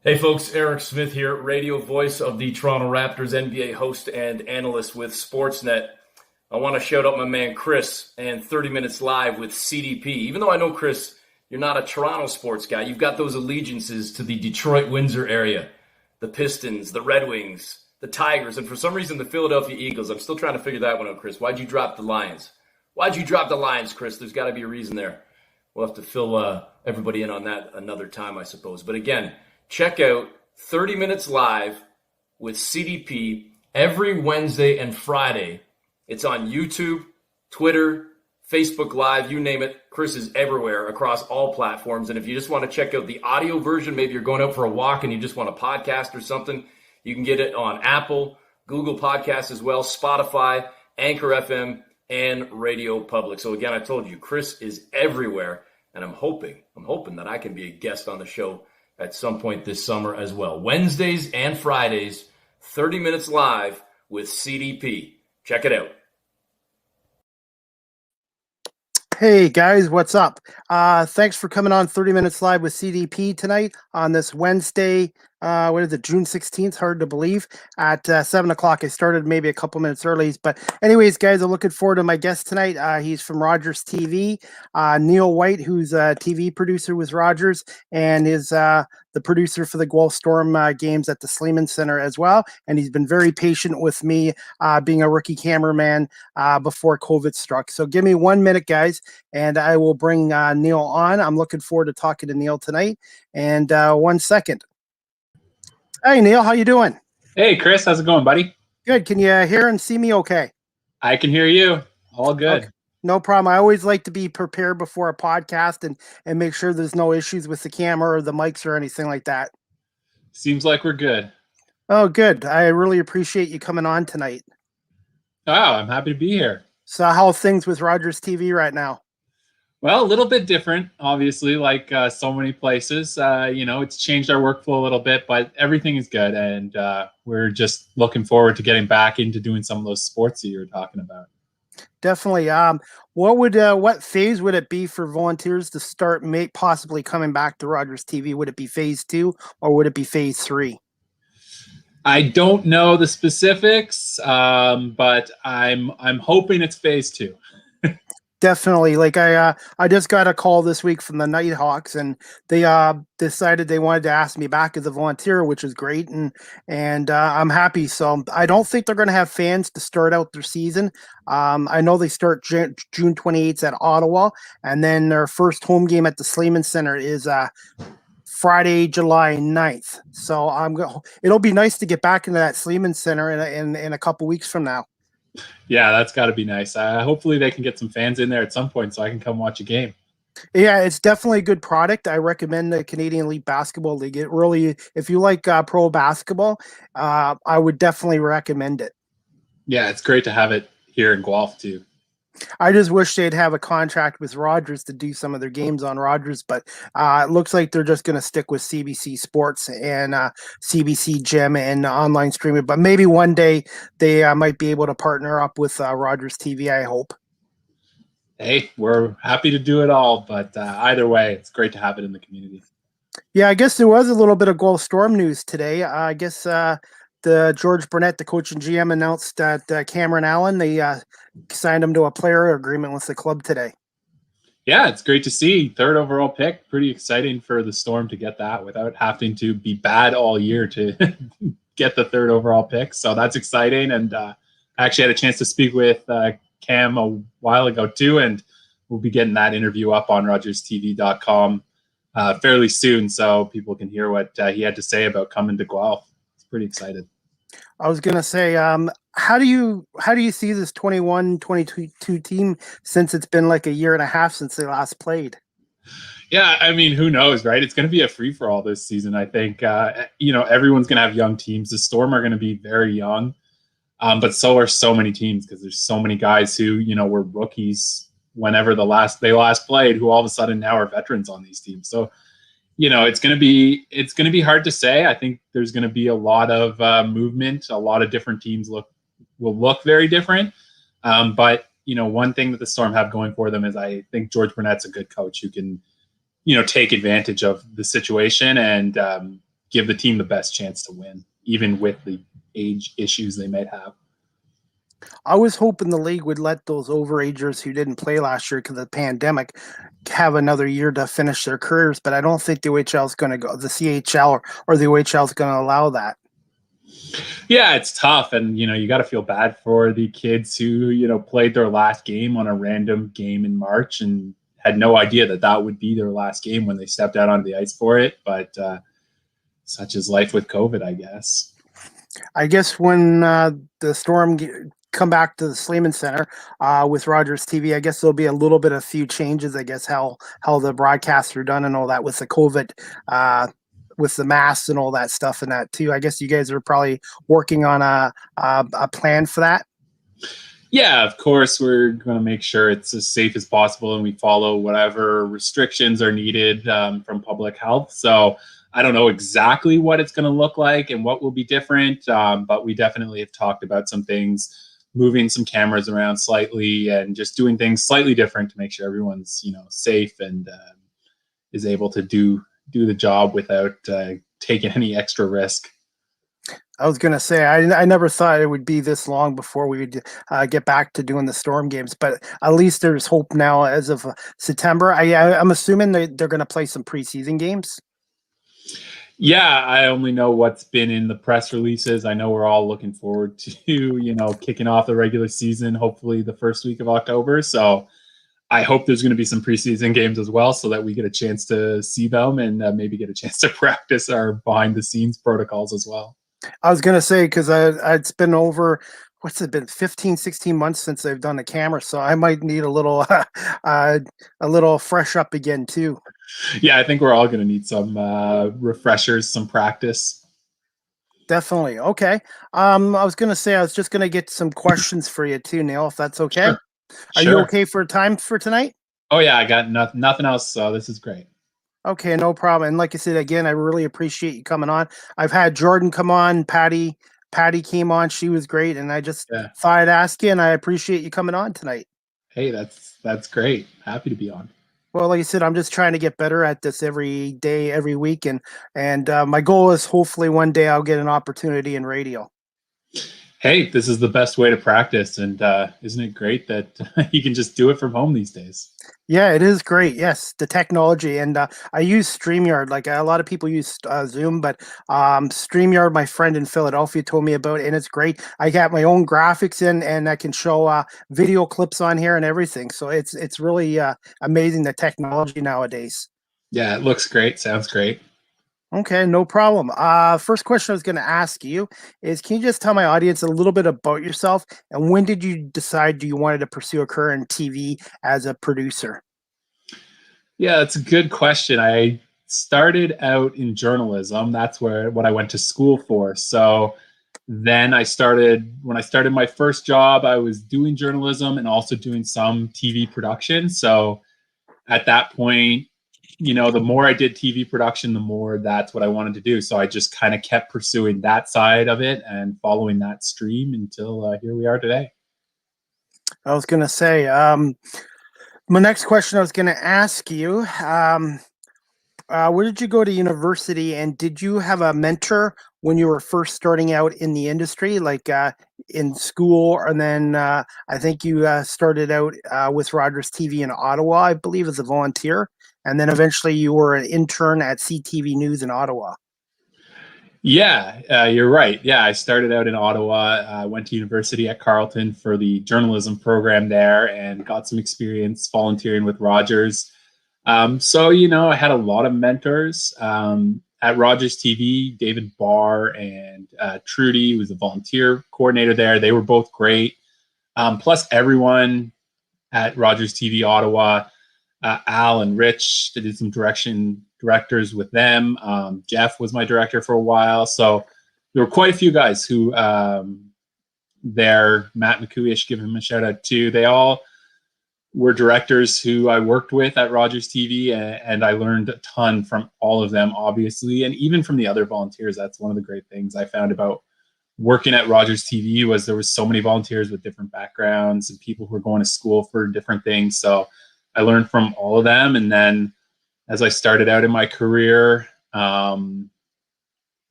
Hey folks, Eric Smith here, radio voice of the Toronto Raptors, NBA host and analyst with Sportsnet. I want to shout out my man Chris and 30 Minutes Live with CDP. Even though I know, Chris, you're not a Toronto sports guy, you've got those allegiances to the Detroit-Windsor area, the Pistons, the Red Wings, the Tigers, and for some reason the Philadelphia Eagles. I'm still trying to figure that one out, Chris. Why'd you drop the Lions? Why'd you drop the Lions, Chris? There's got to be a reason there. We'll have to fill everybody in on that another time, I suppose. But again, check out 30 Minutes Live with CDP every Wednesday and Friday. It's on YouTube, Twitter, Facebook Live, you name it. Chris is everywhere across all platforms. And if you just want to check out the audio version, maybe you're going out for a walk and you just want a podcast or something, you can get it on Apple, Google Podcasts as well, Spotify, Anchor FM, and Radio Public. So again, I told you, Chris is everywhere. And I'm hoping that I can be a guest on the show at some point this summer as well. Wednesdays and Fridays, 30 Minutes Live with CDP. Check it out. Hey guys, what's up? Thanks for coming on 30 Minutes Live with CDP tonight on this Wednesday. June 16th? Hard to believe. At 7 o'clock. I started maybe a couple minutes early. But anyways, guys, I'm looking forward to my guest tonight. He's from Rogers TV. Neil White, who's a TV producer with Rogers and is the producer for the Guelph Storm games at the Sleeman Center as well. And he's been very patient with me being a rookie cameraman before COVID struck. So give me 1 minute, guys, and I will bring Neil on. I'm looking forward to talking to Neil tonight. And 1 second. Hey, Neil, how you doing? Hey, Chris, how's it going, buddy? Good. Can you hear and see me okay? I can hear you. All good. Okay. No problem. I always like to be prepared before a podcast and make sure there's no issues with the camera or the mics or anything like that. Seems like we're good. Oh, good. I really appreciate you coming on tonight. Wow, I'm happy to be here. So how are things with Rogers TV right now? Well, a little bit different, obviously, like so many places. It's changed our workflow a little bit, but everything is good. And we're just looking forward to getting back into doing some of those sports that you were talking about. Definitely. What phase would it be for volunteers to start possibly coming back to Rogers TV? Would it be phase 2 or would it be phase 3? I don't know the specifics, but I'm hoping it's phase 2. Definitely. Like I just got a call this week from the Nighthawks, and they decided they wanted to ask me back as a volunteer, which is great, and I'm happy. So I don't think they're going to have fans to start out their season. I know they start June 28th at Ottawa, and then their first home game at the Sleeman Center is Friday, July 9th. So it'll be nice to get back into that Sleeman Center in a couple weeks from now. Yeah, that's got to be nice. Hopefully they can get some fans in there at some point so I can come watch a game. Yeah, it's definitely a good product. I recommend the Canadian Elite Basketball League. It really, if you like pro basketball, I would definitely recommend it. Yeah, it's great to have it here in Guelph too. I just wish they'd have a contract with Rogers to do some of their games on Rogers, but it looks like they're just going to stick with CBC Sports and CBC Gem and online streaming. But maybe one day they might be able to partner up with Rogers TV, I hope. Hey, we're happy to do it all, but either way, it's great to have it in the community. Yeah, I guess there was a little bit of Guelph Storm news today. I guess the George Burnett, the coach and GM, announced that Cameron Allen, they signed him to a player agreement with the club today. Yeah, it's great to see. 3rd overall pick. Pretty exciting for the Storm to get that without having to be bad all year to get the 3rd overall pick. So that's exciting. And I actually had a chance to speak with Cam a while ago too, and we'll be getting that interview up on rogerstv.com fairly soon so people can hear what he had to say about coming to Guelph. Pretty excited. I was going to say, how do you see this 21-22 team since it's been like a year and a half since they last played? Yeah, I mean, who knows, right? It's going to be a free-for-all this season. I think, everyone's going to have young teams. The Storm are going to be very young, but so are so many teams because there's so many guys who, were rookies whenever they last played who all of a sudden now are veterans on these teams. So, it's going to be hard to say. I think there's going to be a lot of movement. A lot of different teams will look very different. But one thing that the Storm have going for them is I think George Burnett's a good coach who can, take advantage of the situation and give the team the best chance to win, even with the age issues they might have. I was hoping the league would let those overagers who didn't play last year because of the pandemic have another year to finish their careers, but I don't think the OHL is going to go, the CHL or the OHL is going to allow that. Yeah, it's tough. And, you got to feel bad for the kids who, played their last game on a random game in March and had no idea that would be their last game when they stepped out onto the ice for it. But such is life with COVID, I guess. I guess when the Storm come back to the Sleeman Center with Rogers TV, I guess there'll be a little bit of few changes, I guess, how the broadcasts are done and all that with the COVID, with the masks and all that stuff and that too. I guess you guys are probably working on a plan for that. Yeah, of course, we're going to make sure it's as safe as possible and we follow whatever restrictions are needed from public health. So I don't know exactly what it's going to look like and what will be different, but we definitely have talked about some things, moving some cameras around slightly and just doing things slightly different to make sure everyone's safe and is able to do the job without taking any extra risk. I was going to say, I never thought it would be this long before we would get back to doing the Storm games, but at least there's hope now as of September. I'm assuming they're going to play some preseason games. Yeah, I only know what's been in the press releases. I know we're all looking forward to, kicking off the regular season, hopefully the first week of October. So I hope there's going to be some preseason games as well so that we get a chance to see them and maybe get a chance to practice our behind the scenes protocols as well. I was going to say, because it's been over, what's it been, 15, 16 months since I've done a camera. So I might need a little fresh up again too. Yeah, I think we're all going to need some refreshers, some practice. Definitely. Okay. I was going to say, I was just going to get some questions for you too, Neil, if that's okay. Sure. Are you okay for time for tonight? Oh yeah, I got nothing else. So this is great. Okay, no problem. And like I said, again, I really appreciate you coming on. I've had Jordan come on, Patty came on. She was great. And I just thought I'd ask you, and I appreciate you coming on tonight. Hey, that's great. Happy to be on. Well, like I said, I'm just trying to get better at this every day, every week. And my goal is hopefully one day I'll get an opportunity in radio. Hey, this is the best way to practice. And isn't it great that you can just do it from home these days? Yeah, it is great. Yes, the technology. And I use StreamYard. Like a lot of people use Zoom, but StreamYard, my friend in Philadelphia told me about it, and it's great. I got my own graphics in, and I can show video clips on here and everything. So it's really amazing, the technology nowadays. Yeah, it looks great. Sounds great. Okay, no problem. First question I was going to ask you is, can you just tell my audience a little bit about yourself, and when did you decide you wanted to pursue a career in TV as a producer? Yeah, that's a good question. I started out in journalism. That's what I went to school for. So then when I started my first job, I was doing journalism and also doing some TV production. So at that point, the more I did TV production, the more that's what I wanted to do. So I just kind of kept pursuing that side of it and following that stream until here we are today. I was going to say, my next question I was going to ask you, where did you go to university, and did you have a mentor when you were first starting out in the industry, like in school? And then I think you started out with Rogers TV in Ottawa, I believe, as a volunteer. And then eventually you were an intern at CTV News in Ottawa. Yeah, you're right. Yeah, I started out in Ottawa. I went to university at Carleton for the journalism program there and got some experience volunteering with Rogers. So, I had a lot of mentors at Rogers TV. David Barr and Trudy, who was a volunteer coordinator there. They were both great. Plus everyone at Rogers TV Ottawa, Al and Rich, they did some directors with them. Jeff was my director for a while. So there were quite a few guys who there, Matt McCooey, I should give him a shout out too. They all were directors who I worked with at Rogers TV, and I learned a ton from all of them, obviously, and even from the other volunteers. That's one of the great things I found about working at Rogers TV was there was so many volunteers with different backgrounds and people who were going to school for different things. So I learned from all of them. And then as I started out in my career,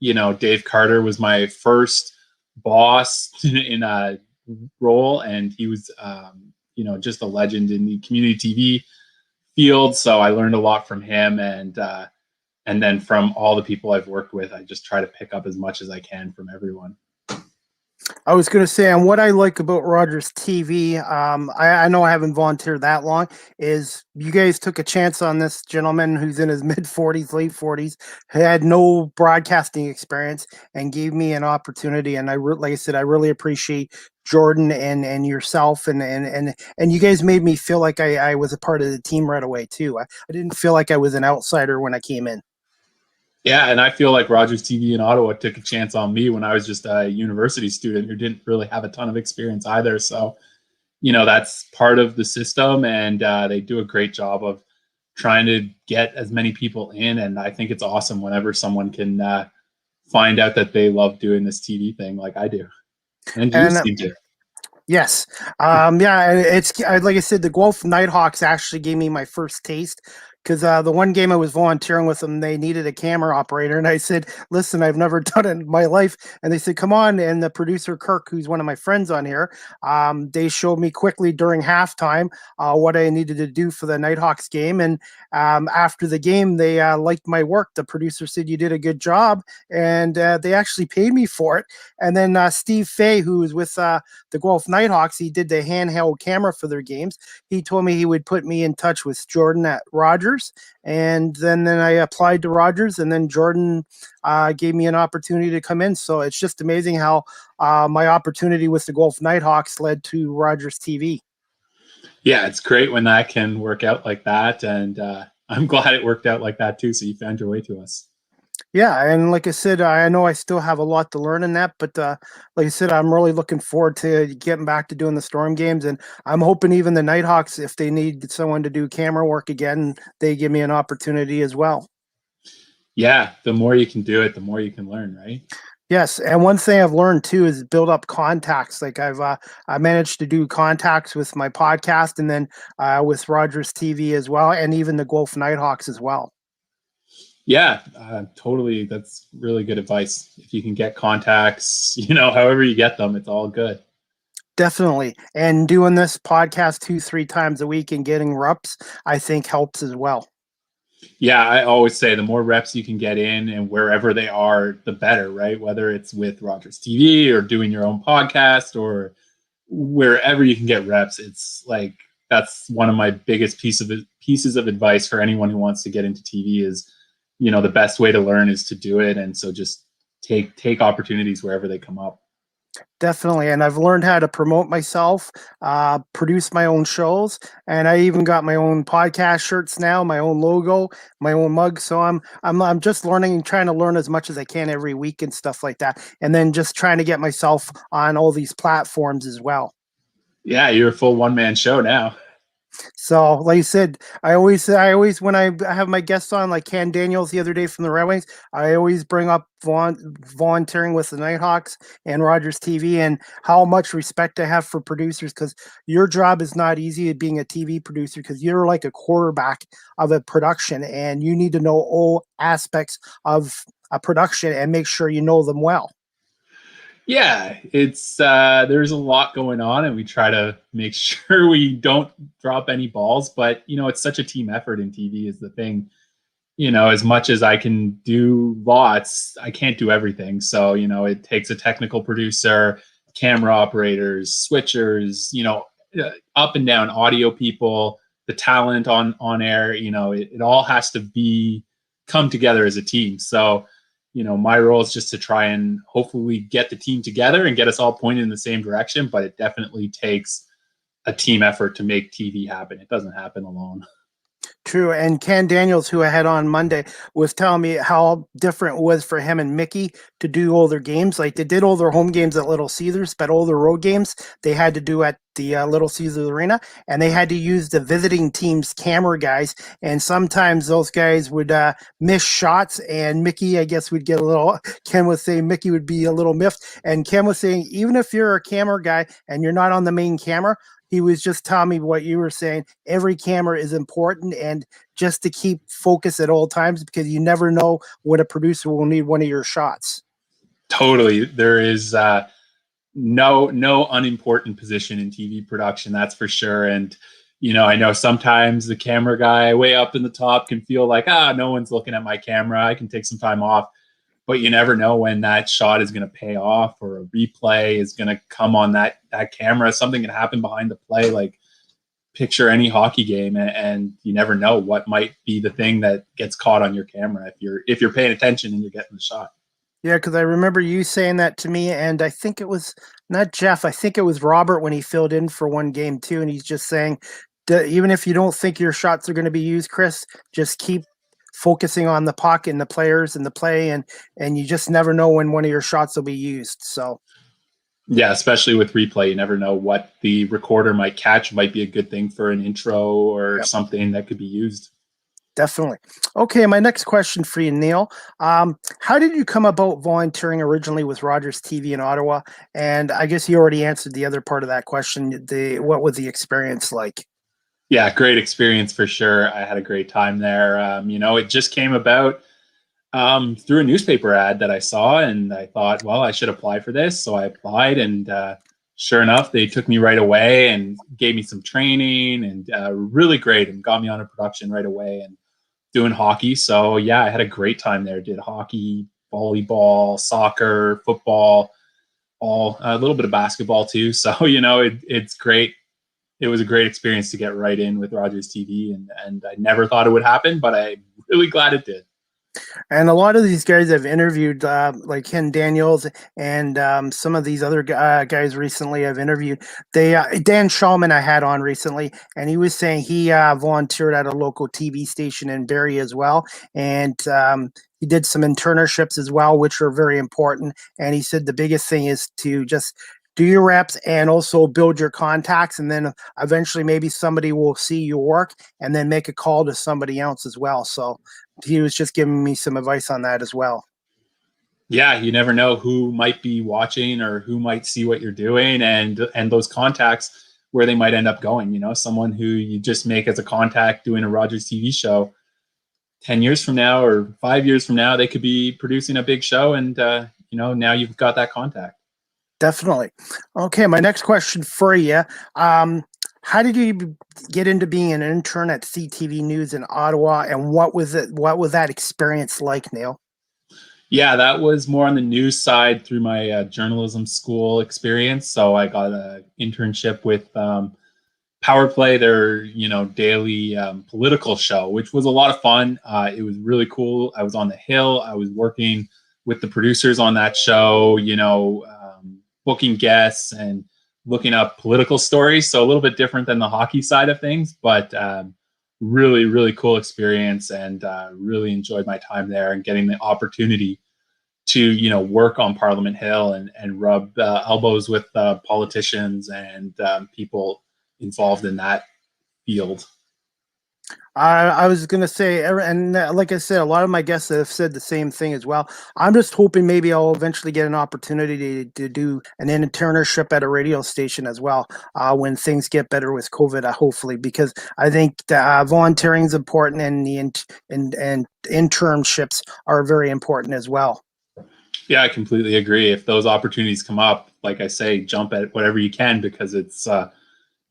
Dave Carter was my first boss in a role, and he was, just a legend in the community TV field. So I learned a lot from him, and then from all the people I've worked with, I just try to pick up as much as I can from everyone. I was going to say, and what I like about Rogers TV, I know I haven't volunteered that long, is you guys took a chance on this gentleman who's in his mid 40s, late 40s, who had no broadcasting experience, and gave me an opportunity. And like I said, I really appreciate Jordan and yourself, and you guys made me feel like I was a part of the team right away too. I didn't feel like I was an outsider when I came in. Yeah, and I feel like Rogers TV in Ottawa took a chance on me when I was just a university student who didn't really have a ton of experience either. So, that's part of the system, and they do a great job of trying to get as many people in. And I think it's awesome whenever someone can find out that they love doing this TV thing like I do. And you seem to. Yes. Yeah, it's like I said, the Guelph Nighthawks actually gave me my first taste, because the one game I was volunteering with them, they needed a camera operator. And I said, listen, I've never done it in my life. And they said, come on. And the producer, Kirk, who's one of my friends on here, they showed me quickly during halftime what I needed to do for the Nighthawks game. And after the game, they liked my work. The producer said, you did a good job. And they actually paid me for it. And then Steve Fay, who was with the Guelph Nighthawks, he did the handheld camera for their games. He told me he would put me in touch with Jordan at Rogers. And then I applied to Rogers, and then Jordan gave me an opportunity to come in. So it's just amazing how my opportunity with the Guelph Nighthawks led to Rogers TV. Yeah, it's great when that can work out like that. And I'm glad it worked out like that too. So you found your way to us. Yeah, and like I said, I know I still have a lot to learn in that, but like I said, I'm really looking forward to getting back to doing the Storm games, and I'm hoping even the Nighthawks, if they need someone to do camera work again, they give me an opportunity as well. Yeah, the more you can do it, the more you can learn, right? Yes, and one thing I've learned too is build up contacts. Like I managed to do contacts with my podcast, and then with Rogers TV as well, and even the Guelph Nighthawks as well. Yeah, totally. That's really good advice. If you can get contacts, however you get them, it's all good. Definitely. And doing this podcast 2-3 times a week and getting reps, I think helps as well. Yeah, I always say the more reps you can get in and wherever they are, the better, right? Whether it's with Rogers TV or doing your own podcast or wherever you can get reps, it's like that's one of my biggest pieces of advice for anyone who wants to get into TV is, the best way to learn is to do it. And so just take opportunities wherever they come up. Definitely. And I've learned how to promote myself, produce my own shows, and I even got my own podcast shirts now, my own logo, my own mug. So I'm just learning and trying to learn as much as I can every week and stuff like that. And then just trying to get myself on all these platforms as well. Yeah, you're a full one-man show now. So, like you said, I always, when I have my guests on, like Ken Daniels the other day from the Red Wings, I always bring up volunteering with the Nighthawks and Rogers TV and how much respect I have for producers, because your job is not easy at being a TV producer, because you're like a quarterback of a production and you need to know all aspects of a production and make sure you know them well. Yeah, it's there's a lot going on, and we try to make sure we don't drop any balls. But it's such a team effort in TV is the thing. As much as I can do lots, I can't do everything. So it takes a technical producer, camera operators, switchers, up and down audio people, the talent on air. It all has to come together as a team. So. My role is just to try and hopefully get the team together and get us all pointed in the same direction. But it definitely takes a team effort to make TV happen. It doesn't happen alone. True. And Ken Daniels, who I had on Monday, was telling me how different it was for him and Mickey to do all their games. Like they did all their home games at Little Caesars, but all their road games they had to do at the Little Caesars Arena, and they had to use the visiting team's camera guys, and sometimes those guys would miss shots, and Mickey, I guess, would get a little. Ken was saying Mickey would be a little miffed, and Ken was saying even if you're a camera guy and you're not on the main camera, he was just telling me what you were saying. Every camera is important, and just to keep focus at all times, because you never know when a producer will need one of your shots. Totally. There is no unimportant position in TV production, that's for sure. And, I know sometimes the camera guy way up in the top can feel like, no one's looking at my camera, I can take some time off. But you never know when that shot is going to pay off, or a replay is going to come on that camera. Something can happen behind the play, like picture any hockey game, and you never know what might be the thing that gets caught on your camera if you're paying attention and you're getting the shot. Yeah, because I remember you saying that to me, and I think it was not Jeff. I think it was Robert when he filled in for one game too, and he's just saying, even if you don't think your shots are going to be used, Chris, just keep focusing on the puck and the players and the play, and you just never know when one of your shots will be used. So yeah, especially with replay, you never know what the recorder might catch. It might be a good thing for an intro or something that could be used. Definitely. Okay, my next question for you, Neil. How did you come about volunteering originally with Rogers TV in Ottawa? And I guess you already answered the other part of that question. What was the experience like? Yeah, great experience for sure. I had a great time there. It just came about through a newspaper ad that I saw, and I thought, well, I should apply for this. So I applied, and sure enough, they took me right away and gave me some training, and really great, and got me on a production right away and doing hockey. So yeah, I had a great time there. Did hockey, volleyball, soccer, football, a little bit of basketball too. So, it's great. It was a great experience to get right in with Rogers TV, and I never thought it would happen, but I'm really glad it did. And a lot of these guys I've interviewed, like Ken Daniels and some of these other guys recently I've interviewed. Dan Shulman I had on recently, and he was saying he volunteered at a local TV station in Barrie as well, and he did some internships as well, which are very important. And he said the biggest thing is to just do your reps and also build your contacts, and then eventually maybe somebody will see your work and then make a call to somebody else as well. So he was just giving me some advice on that as well. Yeah, you never know who might be watching or who might see what you're doing, and those contacts, where they might end up going. Someone who you just make as a contact doing a Rogers TV show, 10 years from now or 5 years from now, they could be producing a big show, and now you've got that contact. Definitely. Okay, my next question for you. How did you get into being an intern at CTV News in Ottawa, and what was that experience like, Neil? Yeah, that was more on the news side through my journalism school experience. So I got an internship with Power Play, their daily political show, which was a lot of fun. It was really cool. I was on the Hill. I was working with the producers on that show, booking guests and looking up political stories. So a little bit different than the hockey side of things, but really, really cool experience, and really enjoyed my time there and getting the opportunity to, work on Parliament Hill and rub elbows with politicians and people involved in that field. I was going to say, and like I said, a lot of my guests have said the same thing as well. I'm just hoping maybe I'll eventually get an opportunity to do an internship at a radio station as well when things get better with COVID, hopefully, because I think volunteering is important, and and internships are very important as well. Yeah, I completely agree. If those opportunities come up, like I say, jump at whatever you can, because it's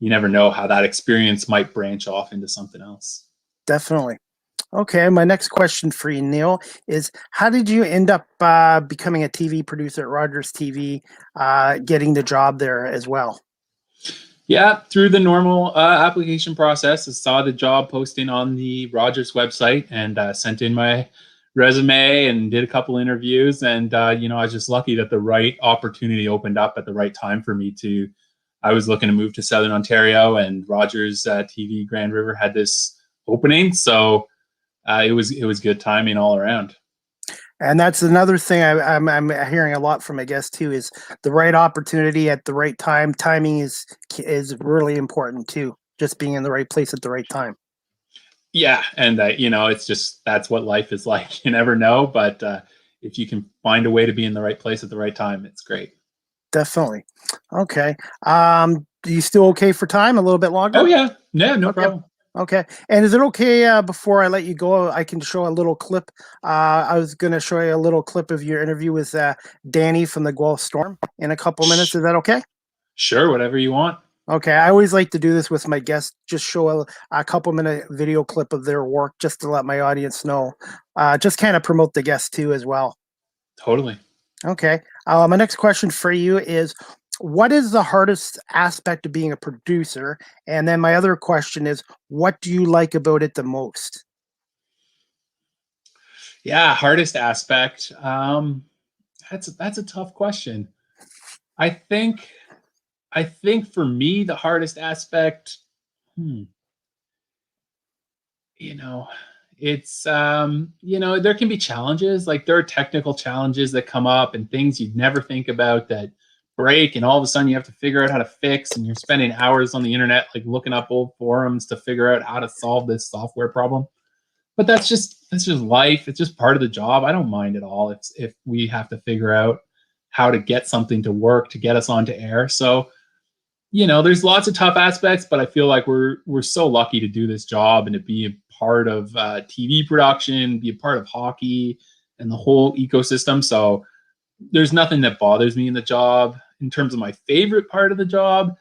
you never know how that experience might branch off into something else. Definitely. Okay, my next question for you, Neil, is how did you end up becoming a TV producer at Rogers TV, getting the job there as well? Yeah, through the normal application process. I saw the job posting on the Rogers website, and sent in my resume and did a couple interviews. And, I was just lucky that the right opportunity opened up at the right time for me I was looking to move to Southern Ontario, and Rogers TV Grand River had this opening. So it was good timing all around. And that's another thing I'm hearing a lot from my guests too, is the right opportunity at the right time. Timing is really important too. Just being in the right place at the right time. Yeah, and it's just that's what life is like. You never know, but if you can find a way to be in the right place at the right time, it's great. Definitely. Okay. Do you still okay for time? A little bit Oh longer? yeah, yeah, no Okay. problem. Okay. And is it okay before I let you go, I can show a little clip? I was going to show you a little clip of your interview with Danny from the Guelph Storm in a couple minutes. Is that okay? Sure, whatever you want. Okay. I always like to do this with my guests, just show a couple minute video clip of their work just to let my audience know. Just kind of promote the guests too as well. Totally. Okay. My next question for you is, what is the hardest aspect of being a producer? And then my other question is, what do you like about it the most? Yeah, hardest aspect. That's a tough question. I think I think for me the hardest aspect, hmm, you know, it's there can be challenges. Like there are technical challenges that come up and things you'd never think about that break, and all of a sudden you have to figure out how to fix, and you're spending hours on the internet like looking up old forums to figure out how to solve this software problem. But that's just life. It's just part of the job. I don't mind at all if we have to figure out how to get something to work to get us onto air. So there's lots of tough aspects, but I feel like we're so lucky to do this job and to be a part of TV production, be a part of hockey and the whole ecosystem. So there's nothing that bothers me in the job. In terms of my favorite part of the job,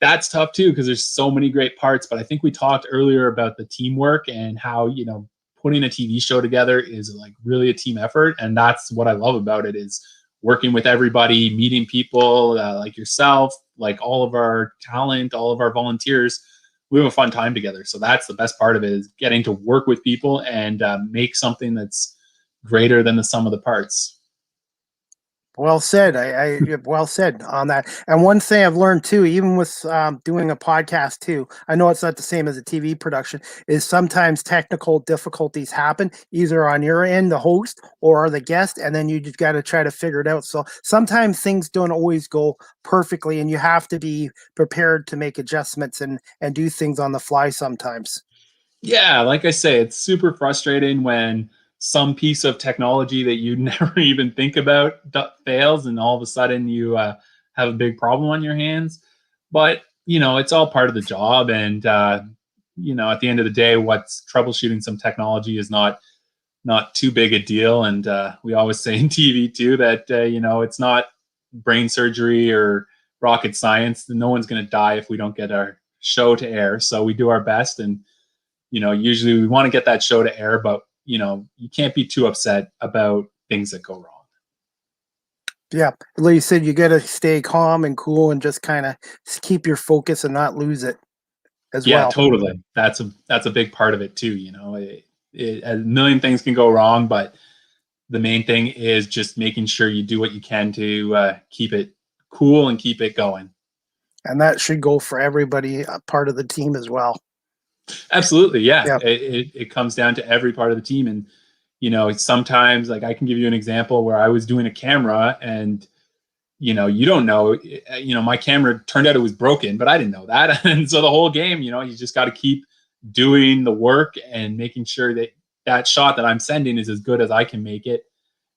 that's tough too because there's so many great parts. But I think we talked earlier about the teamwork and how putting a TV show together is like really a team effort, and that's what I love about it is working with everybody, meeting people like yourself, like all of our talent, all of our volunteers. We have a fun time together. So that's the best part of it is getting to work with people and make something that's greater than the sum of the parts. Well said. I well said on that. And one thing I've learned too, even with doing a podcast too, I know it's not the same as a TV production, is sometimes technical difficulties happen either on your end, the host, or the guest, and then you just got to try to figure it out. So sometimes things don't always go perfectly, and you have to be prepared to make adjustments and do things on the fly sometimes. Yeah, like I say, it's super frustrating when some piece of technology that you never even think about fails, and all of a sudden you have a big problem on your hands. But it's all part of the job, and at the end of the day, what's troubleshooting some technology is not too big a deal. And we always say in TV too that it's not brain surgery or rocket science. No one's going to die if we don't get our show to air. So we do our best, and usually we want to get that show to air, but you can't be too upset about things that go wrong. Yeah, like you said, you got to stay calm and cool and just kind of keep your focus and not lose it as Yeah, well. totally. That's a big part of it too. A million things can go wrong, but the main thing is just making sure you do what you can to keep it cool and keep it going. And that should go for everybody, part of the team as well. Absolutely, yeah. Yeah. It comes down to every part of the team, and sometimes, like, I can give you an example where I was doing a camera, and you don't know, my camera turned out it was broken, but I didn't know that, and so the whole game, you just got to keep doing the work and making sure that that shot that I'm sending is as good as I can make it,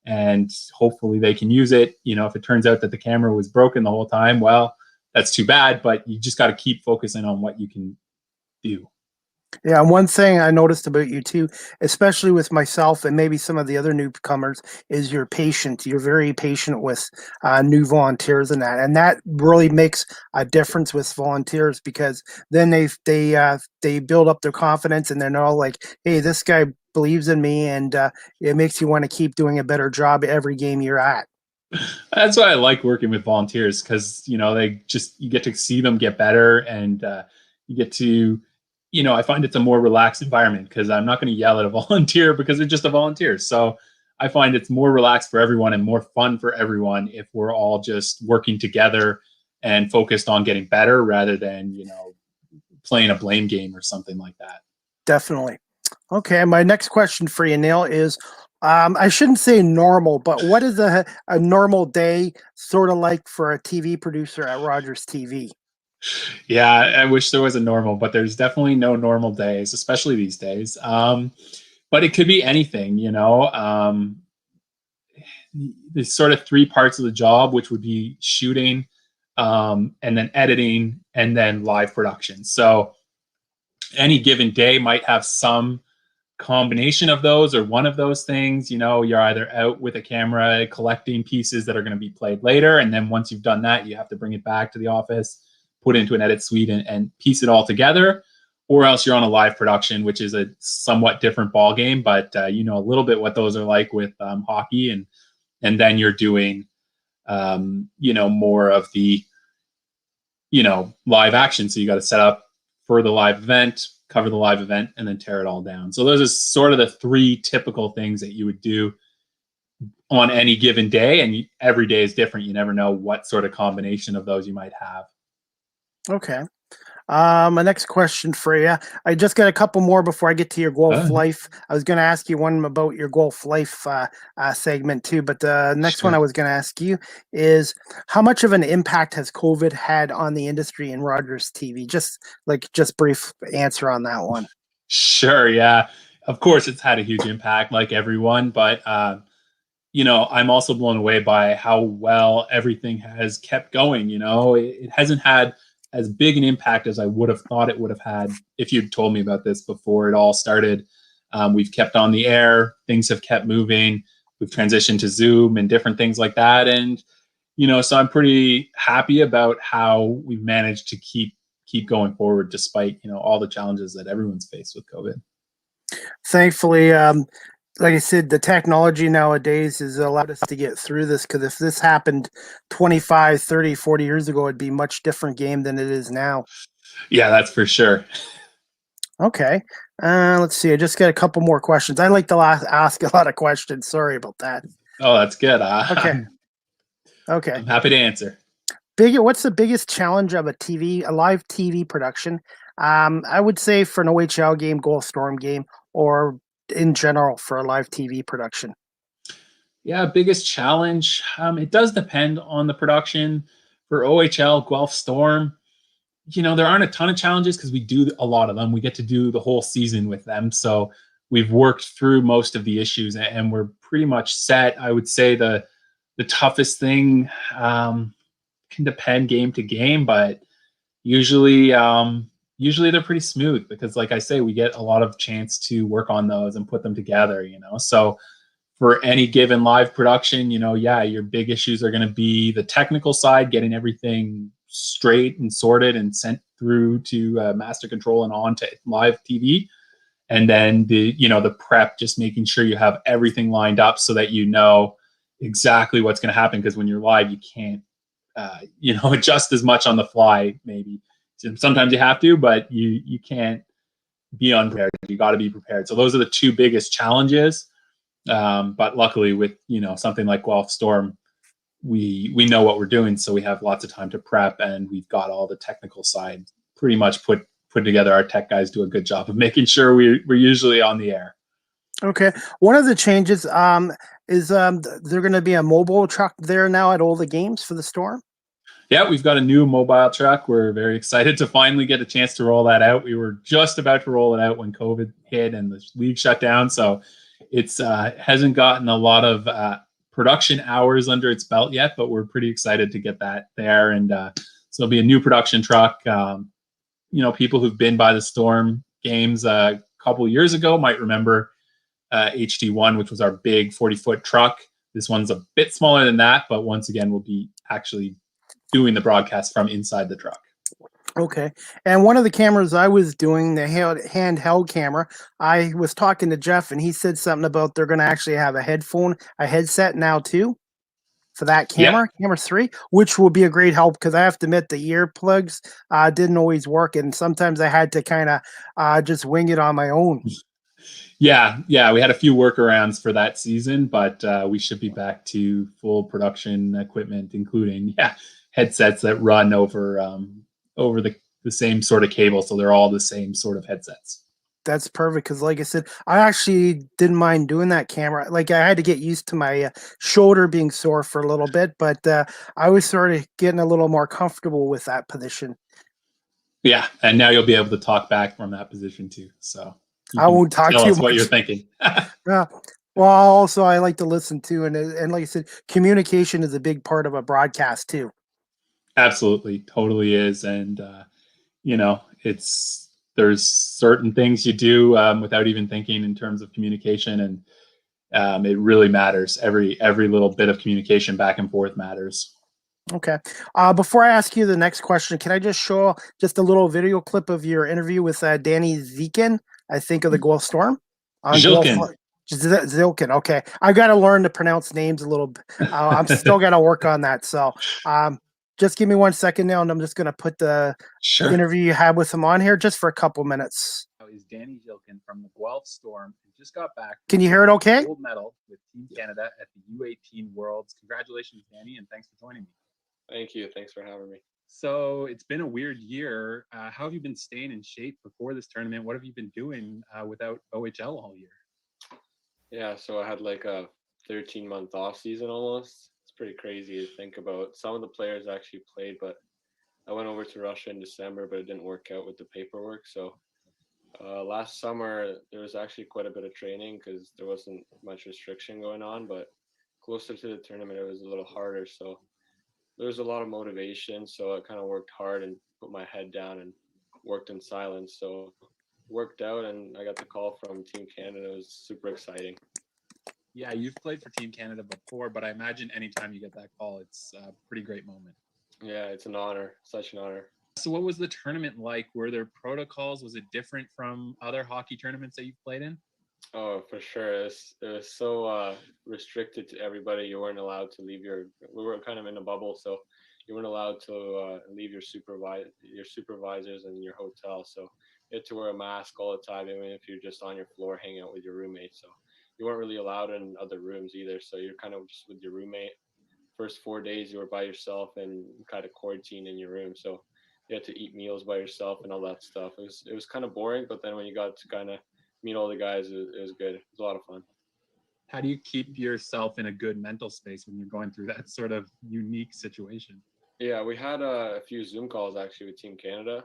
and hopefully they can use it. If it turns out that the camera was broken the whole time, well, that's too bad, but you just got to keep focusing on what you can do. Yeah, and one thing I noticed about you too, especially with myself and maybe some of the other newcomers, is you're patient. You're very patient with new volunteers and that really makes a difference with volunteers because then they build up their confidence and they're all like, "Hey, this guy believes in me," and it makes you want to keep doing a better job every game you're at. That's why I like working with volunteers because you get to see them get better, and you get to I find it's a more relaxed environment because I'm not going to yell at a volunteer because they're just a volunteer. So I find it's more relaxed for everyone and more fun for everyone if we're all just working together and focused on getting better rather than playing a blame game or something like that. Definitely. Okay, my next question for you, Neil, is I shouldn't say normal, but what is a normal day sort of like for a TV producer at Rogers TV? Yeah, I wish there was a normal, but there's definitely no normal days, especially these days. But it could be anything, you know. There's sort of three parts of the job, which would be shooting, and then editing, and then live production. So any given day might have some combination of those or one of those things. You know, you're either out with a camera collecting pieces that are going to be played later, and then once you've done that, you have to bring it back to the office, put it into an edit suite, and piece it all together. Or else you're on a live production, which is a somewhat different ball game, but you know a little bit what those are like with hockey, and then you're doing you know more of the live action. So you got to set up for the live event, cover the live event, and then tear it all down. So those are sort of the three typical things that you would do on any given day, and every day is different. You never know what sort of combination of those you might have. Okay. My next question for you. I just got a couple more before I get to your Guelph Life. I was going to ask you one about your Guelph Life segment too, but the next one I was going to ask you is how much of an impact has COVID had on the industry in Rogers TV? Just brief answer on that one. Sure. Yeah. Of course, it's had a huge impact, like everyone, but you know, I'm also blown away by how well everything has kept going. You know, it hasn't had as big an impact as I would have thought it would have had if you'd told me about this before it all started. We've kept on the air, things have kept moving. We've transitioned to Zoom and different things like that. And, you know, so I'm pretty happy about how we've managed to keep going forward despite, you know, all the challenges that everyone's faced with COVID. Thankfully, like I said, the technology nowadays has allowed us to get through this, because if this happened 25, 30, 40 years ago, it'd be a much different game than it is now. Yeah, that's for sure. Okay. Let's see. I just got a couple more questions. I like to ask a lot of questions. Sorry about that. Oh, that's good. Okay. Okay. I'm happy to answer. What's the biggest challenge of a live TV production? I would say for an OHL game, Guelph Storm game, or in general for a live TV production. Yeah, biggest challenge. It does depend on the production. For OHL, Guelph Storm, you know, there aren't a ton of challenges because we do a lot of them. We get to do the whole season with them. So we've worked through most of the issues and we're pretty much set. I would say the toughest thing can depend game to game, but usually they're pretty smooth because, like I say, we get a lot of chance to work on those and put them together, you know. So for any given live production, you know, yeah, your big issues are going to be the technical side, getting everything straight and sorted and sent through to master control and on to live TV. And then the prep, just making sure you have everything lined up so that you know exactly what's going to happen. Because when you're live, you can't, adjust as much on the fly. Maybe sometimes you have to, but you can't be unprepared. You got to be prepared. So those are the two biggest challenges. But luckily, with something like Guelph Storm, we know what we're doing, so we have lots of time to prep, and we've got all the technical side pretty much put together. Our tech guys do a good job of making sure we're usually on the air. Okay. One of the changes is there going to be a mobile truck there now at all the games for the Storm? Yeah, we've got a new mobile truck. We're very excited to finally get a chance to roll that out. We were just about to roll it out when COVID hit and the league shut down, so it's hasn't gotten a lot of production hours under its belt yet, but we're pretty excited to get that there. And so it'll be a new production truck. People who've been by the Storm games a couple years ago might remember HT1, which was our big 40-foot truck. This one's a bit smaller than that, but once again, we'll be actually doing the broadcast from inside the truck. Okay. And one of the cameras I was doing, the handheld camera, I was talking to Jeff and he said something about they're going to actually have a headset now too for that camera, Camera 3, which will be a great help because I have to admit the earplugs didn't always work. And sometimes I had to kind of just wing it on my own. Yeah. We had a few workarounds for that season, but we should be back to full production equipment, including headsets that run over the same sort of cable, so they're all the same sort of headsets. That's perfect because, like I said, I actually didn't mind doing that camera. Like I had to get used to my shoulder being sore for a little bit, but I was sort of getting a little more comfortable with that position. Yeah, and now you'll be able to talk back from that position too. So you I can won't talk tell too us what much. you're thinking. Yeah. Well, also I like to listen to, and like I said, communication is a big part of a broadcast too. Absolutely, totally is, and it's there's certain things you do without even thinking in terms of communication, and it really matters. Every little bit of communication back and forth matters. Okay. Before I ask you the next question, can I just show just a little video clip of your interview with Danny Zekin, I think of the Guelph Storm on Guelph Jilkin. Zilkin. Okay. I got to learn to pronounce names a little. I'm still got to work on that. So just give me 1 second now, and I'm just going to put the Sure. interview you had with him on here just for a couple minutes. Is Danny Jilkin from the Guelph Storm, who just got back. Can you hear it okay? Gold medal with Team Canada at the U18 Worlds. Congratulations, Danny, and thanks for joining me. Thank you. Thanks for having me. So it's been a weird year. How have you been staying in shape before this tournament? What have you been doing without OHL all year? Yeah, so I had like a 13-month off season almost. It's pretty crazy to think about. Some of the players actually played, but I went over to Russia in December, but it didn't work out with the paperwork. So last summer, there was actually quite a bit of training because there wasn't much restriction going on, but closer to the tournament, it was a little harder. So there was a lot of motivation. So I kind of worked hard and put my head down and worked in silence. So worked out, and I got the call from Team Canada. It was super exciting. Yeah, you've played for Team Canada before, but I imagine anytime you get that call, it's a pretty great moment. Yeah, it's an honor. Such an honor. So what was the tournament like? Were there protocols? Was it different from other hockey tournaments that you've played in? Oh, for sure. It was so restricted to everybody. You weren't allowed to leave we were kind of in a bubble, so you weren't allowed to leave your supervisors and your hotel. So you had to wear a mask all the time, even if you're just on your floor hanging out with your roommate. So you weren't really allowed in other rooms either. So you're kind of just with your roommate. First 4 days you were by yourself and kind of quarantined in your room. So you had to eat meals by yourself and all that stuff. It was kind of boring, but then when you got to kind of meet all the guys, it was good. It was a lot of fun. How do you keep yourself in a good mental space when you're going through that sort of unique situation? Yeah, we had a few Zoom calls actually with Team Canada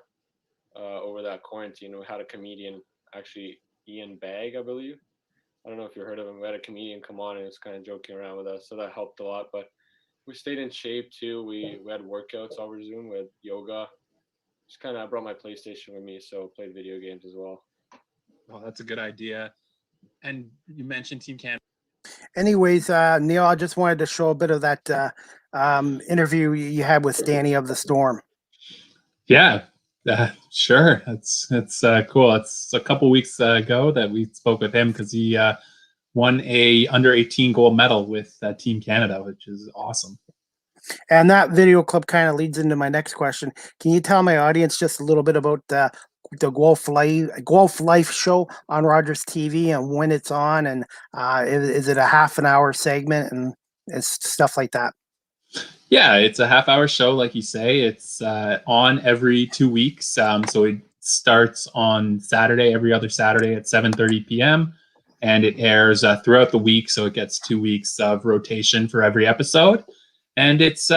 over that quarantine. We had a comedian, actually Ian Bagg, I believe. I don't know if you heard of him. We had a comedian come on and was kind of joking around with us, so that helped a lot. But we stayed in shape too. We had workouts over Zoom. We had yoga. Just kind of, I brought my PlayStation with me, so played video games as well. Oh, that's a good idea. And you mentioned Team Canada. Anyways, Neil, I just wanted to show a bit of that interview you had with Danny of the Storm. Yeah, sure. That's cool. It's a couple weeks ago that we spoke with him because he won a under 18 gold medal with Team Canada, which is awesome. And that video clip kind of leads into my next question. Can you tell my audience just a little bit about the Guelph Life show on Rogers TV and when it's on, and is it a half an hour segment and stuff like that? Yeah, it's a half-hour show, like you say. It's on every 2 weeks. So it starts on Saturday, every other Saturday at 7:30 p.m. and it airs throughout the week. So it gets 2 weeks of rotation for every episode. And it's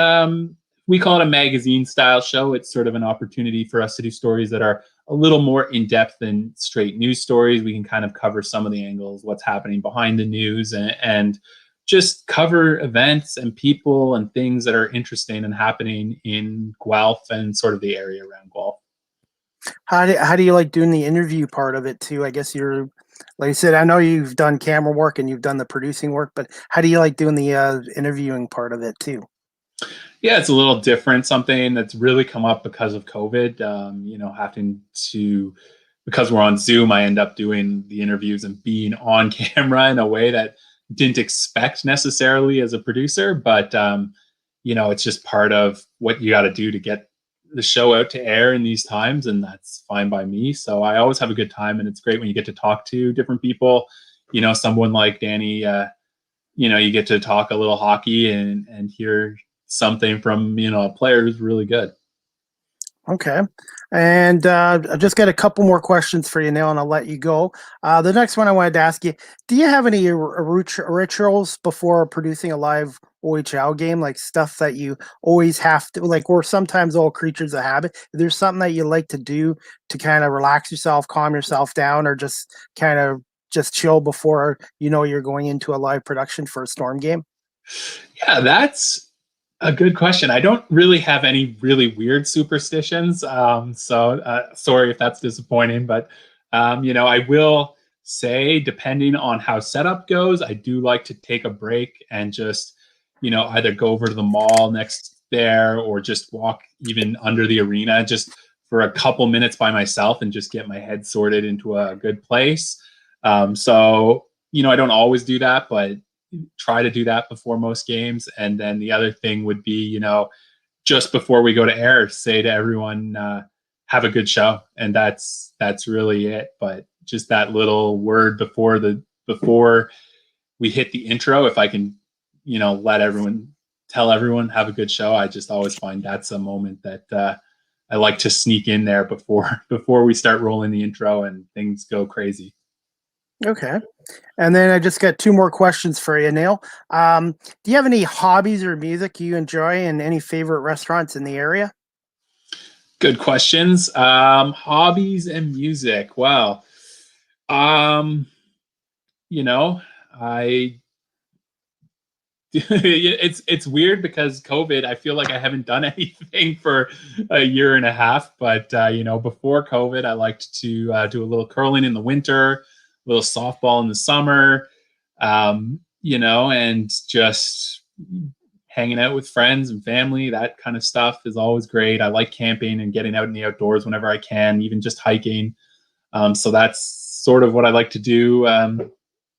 we call it a magazine-style show. It's sort of an opportunity for us to do stories that are a little more in-depth than straight news stories. We can kind of cover some of the angles, what's happening behind the news, and just cover events and people and things that are interesting and happening in Guelph and sort of the area around Guelph. How do you like doing the interview part of it too? I guess you're, like I said, I know you've done camera work and you've done the producing work, but how do you like doing the interviewing part of it too? Yeah, it's a little different. Something that's really come up because of COVID. Having to, because we're on Zoom, I end up doing the interviews and being on camera in a way that didn't expect necessarily as a producer, but it's just part of what you got to do to get the show out to air in these times, and that's fine by me. So I always have a good time, and it's great when you get to talk to different people. Someone like Danny, you get to talk a little hockey and hear something from a player who's really good. Okay. And I just got a couple more questions for you, Neil, and I'll let you go. The next one I wanted to ask you, do you have any rituals before producing a live OHL game, like stuff that you always have to, like we're sometimes all creatures of habit. Is there something that you like to do to kind of relax yourself, calm yourself down, or just kind of just chill before you're going into a live production for a Storm game? Yeah, that's a good question. I don't really have any really weird superstitions. Sorry if that's disappointing, but I will say, depending on how setup goes, I do like to take a break and just, either go over to the mall next there or just walk even under the arena just for a couple minutes by myself and just get my head sorted into a good place. I don't always do that, but try to do that before most games. And then the other thing would be, just before we go to air, say to everyone, have a good show. And that's really it. But just that little word before we hit the intro, if I can, tell everyone have a good show. I just always find that's a moment that I like to sneak in there before we start rolling the intro and things go crazy. Okay. And then I just got two more questions for you, Neil. Do you have any hobbies or music you enjoy and any favorite restaurants in the area? Good questions. Hobbies and music. Well, I it's weird because COVID, I feel like I haven't done anything for a year and a half. But before COVID, I liked to do a little curling in the winter, a little softball in the summer, and just hanging out with friends and family. That kind of stuff is always great. I like camping and getting out in the outdoors whenever I can, even just hiking. So that's sort of what I like to do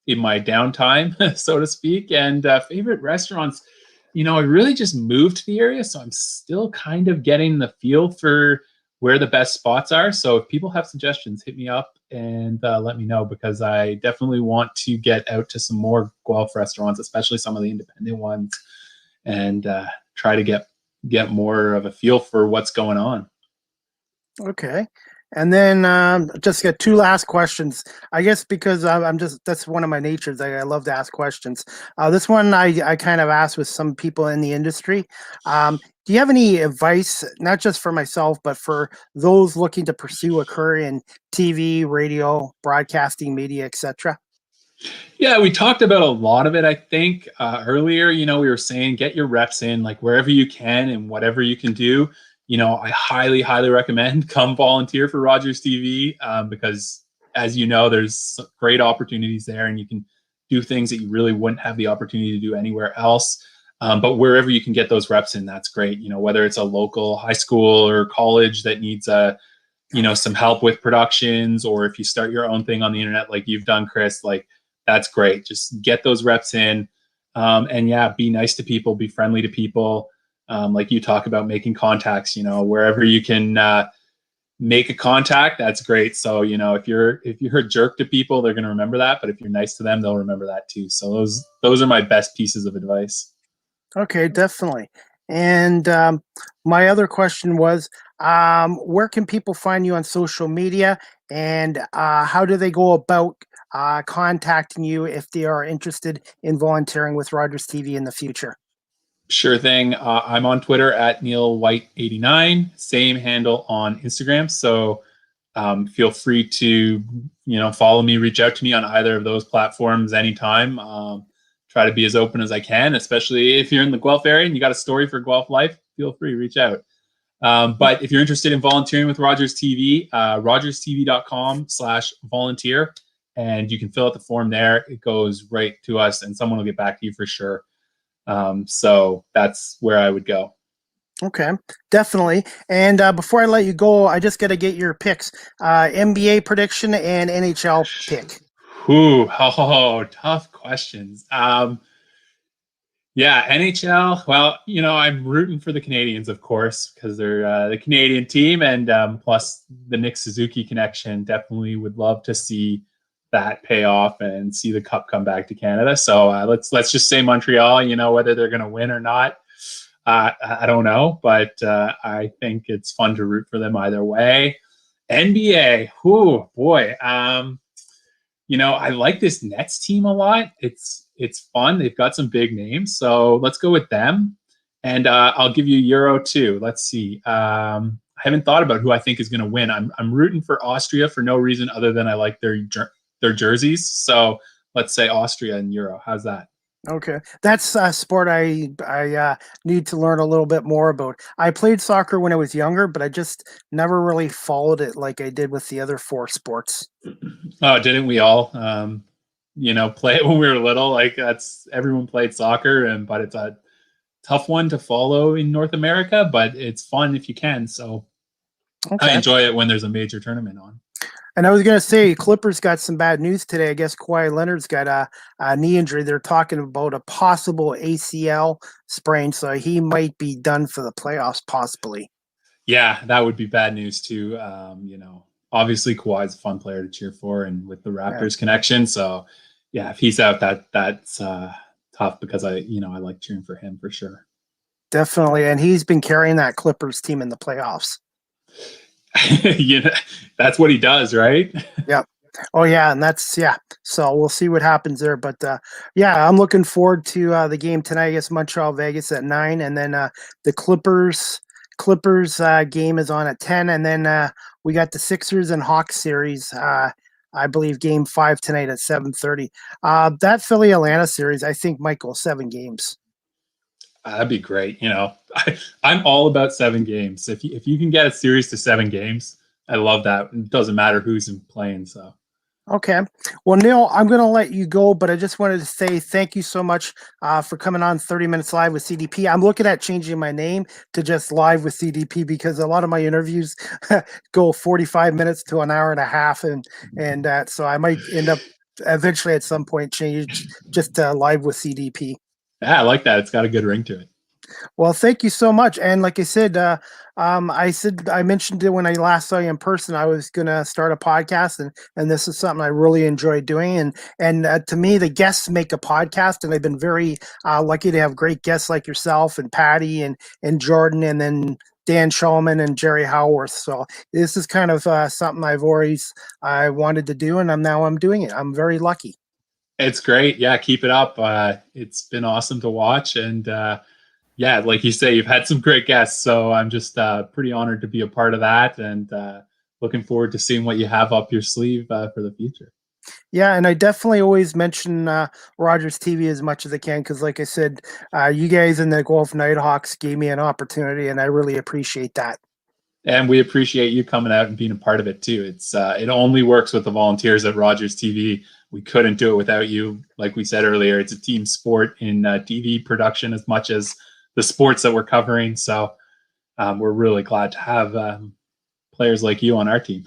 in my downtime, so to speak. And favorite restaurants, I really just moved to the area, so I'm still kind of getting the feel for where the best spots are. So if people have suggestions, hit me up and let me know, because I definitely want to get out to some more Guelph restaurants, especially some of the independent ones, and try to get more of a feel for what's going on. Okay. And then just got two last questions. I guess because I'm just, that's one of my natures. I love to ask questions. This one I kind of asked with some people in the industry. Do you have any advice, not just for myself, but for those looking to pursue a career in TV, radio, broadcasting, media, etc.? Yeah, we talked about a lot of it, I think, earlier. We were saying get your reps in, like wherever you can and whatever you can do. I highly, highly recommend come volunteer for Rogers TV, because, as you know, there's great opportunities there and you can do things that you really wouldn't have the opportunity to do anywhere else. But wherever you can get those reps in, that's great. Whether it's a local high school or college that needs some help with productions, or if you start your own thing on the internet like you've done, Chris, like that's great. Just get those reps in. And yeah, be nice to people, be friendly to people. Like you talk about making contacts, wherever you can make a contact, that's great. So, if you're a jerk to people, they're going to remember that. But if you're nice to them, they'll remember that too. So those are my best pieces of advice. Okay, definitely. And my other question was, where can people find you on social media, and how do they go about contacting you if they are interested in volunteering with Rogers TV in the future? Sure thing. I'm on Twitter at NeilWhite89, same handle on Instagram. So feel free to, follow me, reach out to me on either of those platforms anytime. Try to be as open as I can, especially if you're in the Guelph area and you got a story for Guelph life, feel free, reach out. But if you're interested in volunteering with Rogers TV, rogerstv.com/volunteer, and you can fill out the form there. It goes right to us and someone will get back to you for sure. So that's where I would go. Okay, definitely. And before I let you go, I just got to get your picks, NBA prediction and NHL pick. Tough questions. Yeah, NHL. Well, I'm rooting for the Canadians, of course, because they're the Canadian team, and plus the Nick Suzuki connection. Definitely would love to see that pay off and see the cup come back to Canada. So let's just say Montreal. Whether they're going to win or not, I don't know, but I think it's fun to root for them either way. NBA, oh boy, I like this Nets team a lot. It's fun. They've got some big names, so let's go with them. And I'll give you Euro too. Let's see. I haven't thought about who I think is going to win. I'm rooting for Austria for no reason other than I like their jerseys. So let's say Austria and Euro. How's that? Okay, that's a sport I need to learn a little bit more about. I played soccer when I was younger, but I just never really followed it like I did with the other four sports. Oh, didn't we all? Play it when we were little. Like everyone played soccer, but it's a tough one to follow in North America. But it's fun if you can. So okay. I enjoy it when there's a major tournament on. And I was going to say, Clippers got some bad news today. I guess Kawhi Leonard's got a knee injury. They're talking about a possible ACL sprain, so he might be done for the playoffs, possibly. Yeah, that would be bad news too. Obviously Kawhi's a fun player to cheer for, and with the Raptors connection. So, yeah, if he's out, that's tough because I like cheering for him for sure. Definitely, and he's been carrying that Clippers team in the playoffs. That's what he does, right? Yep. Oh yeah, and so we'll see what happens there. But I'm looking forward to the game tonight. I guess Montreal Vegas at 9, and then the Clippers game is on at 10, and then we got the Sixers and Hawks series. I believe game 5 tonight at 7:30. That Philly Atlanta series, I think, might go 7 games. That'd be great. I'm all about 7 games. If you can get a series to 7 games, I love that. It doesn't matter who's playing. So, okay. Well, Neil, I'm going to let you go, but I just wanted to say thank you so much for coming on 30 Minutes Live with CDP. I'm looking at changing my name to just Live with CDP because a lot of my interviews go 45 minutes to an hour and a half, and so I might end up eventually at some point change just to Live with CDP. Yeah, I like that. It's got a good ring to it. Well, thank you so much. And like I said, I mentioned it when I last saw you in person. I was going to start a podcast, and this is something I really enjoy doing. And to me, the guests make a podcast, and I've been very lucky to have great guests like yourself and Patty and Jordan, and then Dan Shulman and Jerry Howarth. So this is kind of something I wanted to do, and I'm doing it. I'm very lucky. It's great. Yeah, keep it up. It's been awesome to watch. And yeah, like you say, you've had some great guests. So I'm just pretty honored to be a part of that, and looking forward to seeing what you have up your sleeve for the future. Yeah, and I definitely always mention Rogers TV as much as I can because, like I said, you guys in the Guelph Nighthawks gave me an opportunity, and I really appreciate that. And we appreciate you coming out and being a part of it too. It only works with the volunteers at Rogers TV. We couldn't do it without you. Like we said earlier, it's a team sport in TV production as much as the sports that we're covering. So we're really glad to have players like you on our team.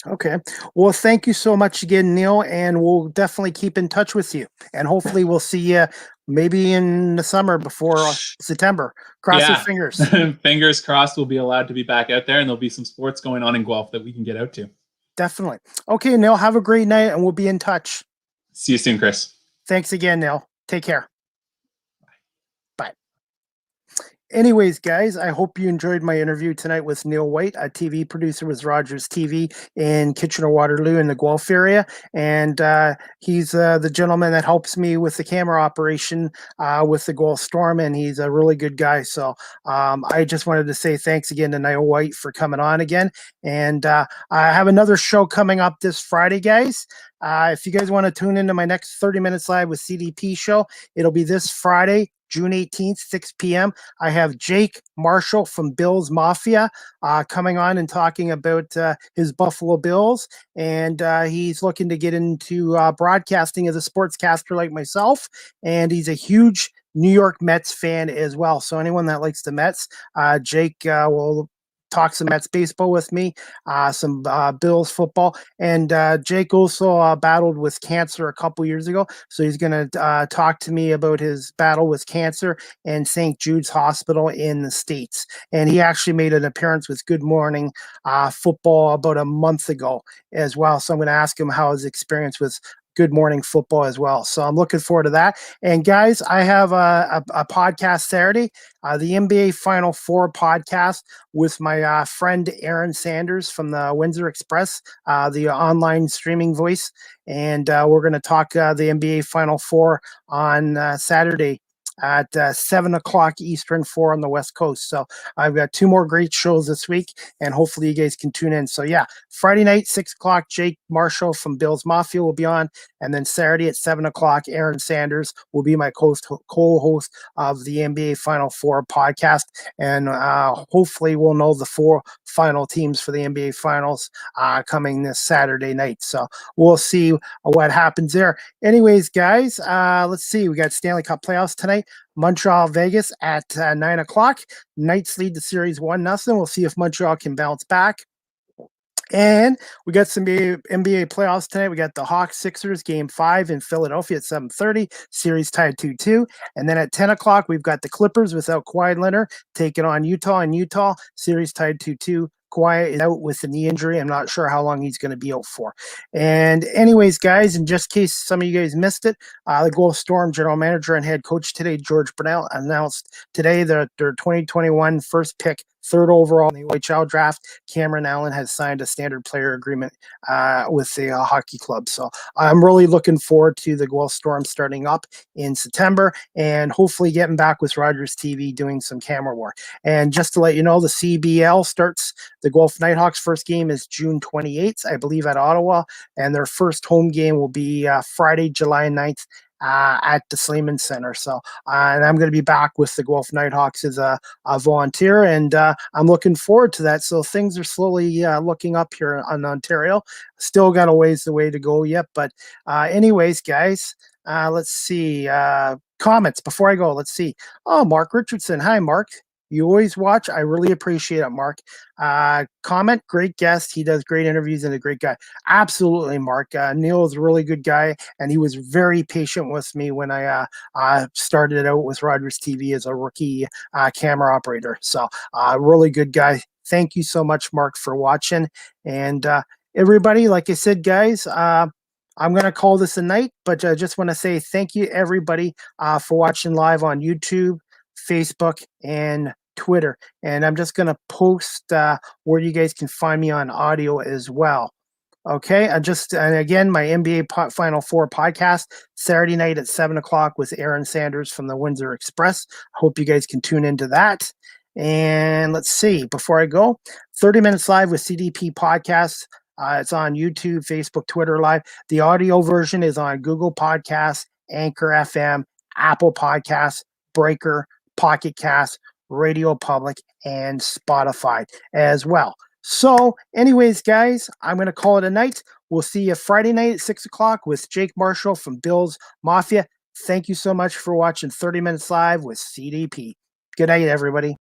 Okay. Well, thank you so much again, Neil, and we'll definitely keep in touch with you. And hopefully we'll see you maybe in the summer before September. Cross your fingers. Fingers crossed we'll be allowed to be back out there, and there'll be some sports going on in Guelph that we can get out to. Definitely. Okay, Neil, have a great night, and we'll be in touch. See you soon, Chris. Thanks again, Neil. Take care. Bye. Anyways, guys, I hope you enjoyed my interview tonight with Neil White, a TV producer with Rogers TV in Kitchener-Waterloo in the Guelph area. And he's the gentleman that helps me with the camera operation with the Guelph Storm, and he's a really good guy. So I just wanted to say thanks again to Neil White for coming on again. And I have another show coming up this Friday, guys. If you guys want to tune into my next 30 Minutes Live with CDP show, it'll be this Friday, June 18th, 6 p.m. I have Jake Marshall from Bills Mafia coming on and talking about his Buffalo Bills. And he's looking to get into broadcasting as a sportscaster like myself. And he's a huge New York Mets fan as well. So anyone that likes the Mets, Jake will talk some Mets baseball with me, some Bills football. And Jake also battled with cancer a couple years ago. So he's going to talk to me about his battle with cancer in St. Jude's Hospital in the States. And he actually made an appearance with Good Morning Football about a month ago as well. So I'm going to ask him how his experience with Good Morning Football as well. So I'm looking forward to that. And guys, I have a podcast Saturday, the NBA Final Four podcast with my friend Aaron Sanders from the Windsor Express, the online streaming voice. And we're going to talk the NBA Final Four on Saturday at 7 o'clock Eastern, 4 on the West Coast. So I've got 2 more great shows this week, and hopefully you guys can tune in. So yeah, Friday night, 6 o'clock, Jake Marshall from Bill's Mafia will be on. And then Saturday at 7 o'clock, Aaron Sanders will be my co-host of the NBA Final Four podcast. And hopefully we'll know the 4 final teams for the NBA Finals coming this Saturday night. So we'll see what happens there. Anyways, guys, let's see. We got Stanley Cup playoffs tonight. Montreal, Vegas at 9 o'clock. Knights lead the series 1-0. We'll see if Montreal can bounce back. And we got some NBA playoffs tonight. We got the Hawks Sixers game 5 in Philadelphia at 7:30. Series tied 2-2. And then at 10 o'clock, we've got the Clippers without Kawhi Leonard taking on Utah in Utah. Series tied 2-2. Kawhi is out with a knee injury. I'm not sure how long he's going to be out for. And anyways, guys, in just case some of you guys missed it, the Guelph Storm general manager and head coach today, George Brunel, announced today that their 2021 first pick, 3rd overall in the OHL draft, Cameron Allen, has signed a standard player agreement with the hockey club. So I'm really looking forward to the Guelph Storm starting up in September and hopefully getting back with Rogers TV doing some camera work. And just to let you know, the CBL starts. The Guelph Nighthawks first game is June 28th, I believe, at Ottawa. And their first home game will be Friday, July 9th at the Sleeman Center. So, and I'm going to be back with the Guelph Nighthawks as a volunteer, and I'm looking forward to that. So things are slowly looking up here in Ontario. Still got a way to go yet, but anyways, guys, let's see. Comments before I go. Let's see. Oh, Mark Richardson. Hi, Mark. You always watch. I really appreciate it, Mark. Comment, great guest. He does great interviews and a great guy. Absolutely, Mark. Neil is a really good guy, and he was very patient with me when I started out with Rogers TV as a rookie camera operator. So, really good guy. Thank you so much, Mark, for watching. And everybody, like I said, guys, I'm going to call this a night, but I just want to say thank you, everybody, for watching live on YouTube, Facebook, and Twitter. And I'm just going to post where you guys can find me on audio as well. Okay. And again, my NBA Final Four podcast, Saturday night at 7 o'clock with Aaron Sanders from the Windsor Express. Hope you guys can tune into that. And let's see, before I go, 30 Minutes Live with CDP podcasts. It's on YouTube, Facebook, Twitter Live. The audio version is on Google Podcasts, Anchor FM, Apple Podcasts, Breaker, Pocket Cast, Radio Public, and Spotify as well. So anyways, guys, I'm going to call it a night. We'll see you Friday night at 6 o'clock with Jake Marshall from Bill's Mafia. Thank you so much for watching 30 Minutes Live with CDP. Good night, everybody.